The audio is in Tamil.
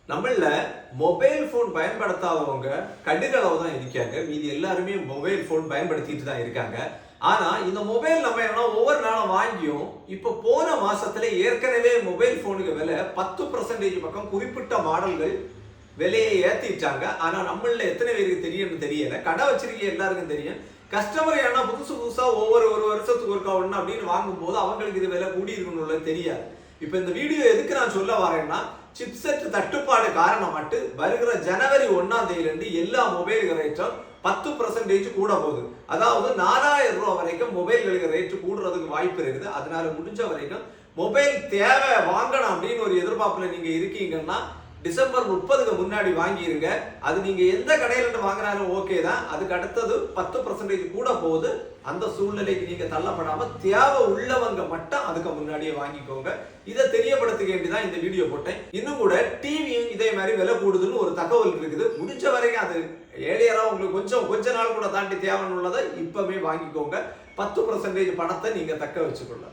நம்மள மொபைல் போன் பயன்படுத்தாதவங்க கடுகளவு தான் இருக்காங்க. மீதி எல்லாருமே மொபைல் போன் பயன்படுத்திட்டு தான் இருக்காங்க. ஆனா இந்த மொபைல் நம்ம என்ன ஒவ்வொரு நாளும் வாங்கியும் இப்ப போன மாசத்துல ஏற்கனவே மொபைல் போனுக்கு விலை 10% பக்கம் குறிப்பிட்ட மாடல்கள் விலையை ஏத்திட்டாங்க. ஆனா நம்மள எத்தனை பேருக்கு தெரியும்னு தெரியல. கடை வச்சிருக்க எல்லாருக்கும் தெரியும். கஸ்டமர் ஏன்னா புதுசா ஒவ்வொரு வருஷத்துக்கு ஒருக்கா ஒண்ணு அப்படின்னு வாங்கும் போது அவங்களுக்கு இது விலை கூடி இருக்கணும்னு தெரியாது. இப்ப இந்த வீடியோ எதுக்கு நான் சொல்ல வரேன்னா, சிப்செட் தட்டுப்பாடு காரணமாட்டு வருகிற ஜனவரி 1ஆம் தேதியிலிருந்து எல்லா மொபைல் ரேட்டும் 10% கூட போகுது. அதாவது 4000 ரூபாய் வரைக்கும் மொபைல்களுக்கு ரேட்டு கூடுறதுக்கு வாய்ப்பு இருக்குது. அதனால முடிஞ்ச வரைக்கும் மொபைல் தேவை வாங்கணும் அப்படின்னு ஒரு எதிர்பார்ப்புல நீங்க இருக்கீங்கன்னா டிசம்பர் 30க்கு முன்னாடி வாங்கிருங்க. அது நீங்க எந்த கடையில இருந்து வாங்கினாலும் ஓகே தான். அதுக்கு அடுத்தது 10% கூட போகுது. அந்த சூழ்நிலைக்கு நீங்க தள்ளப்படாம தேவை உள்ளவங்க மட்டும் அதுக்கு முன்னாடியே வாங்கிக்கோங்க. இதை தெரியப்படுத்த வேண்டிதான் இந்த வீடியோ போட்டேன். இன்னும் கூட டிவியும் இதே மாதிரி விலை கூடுதுன்னு ஒரு தகவல் இருக்குது. முடிஞ்ச வரைக்கும் அது ஏழையரா உங்களுக்கு கொஞ்ச நாள் கூட தாண்டி தேவைன்னு உள்ளதை இப்பவே வாங்கிக்கோங்க. 10% பணத்தை நீங்க தக்க வச்சுக்கொள்ள.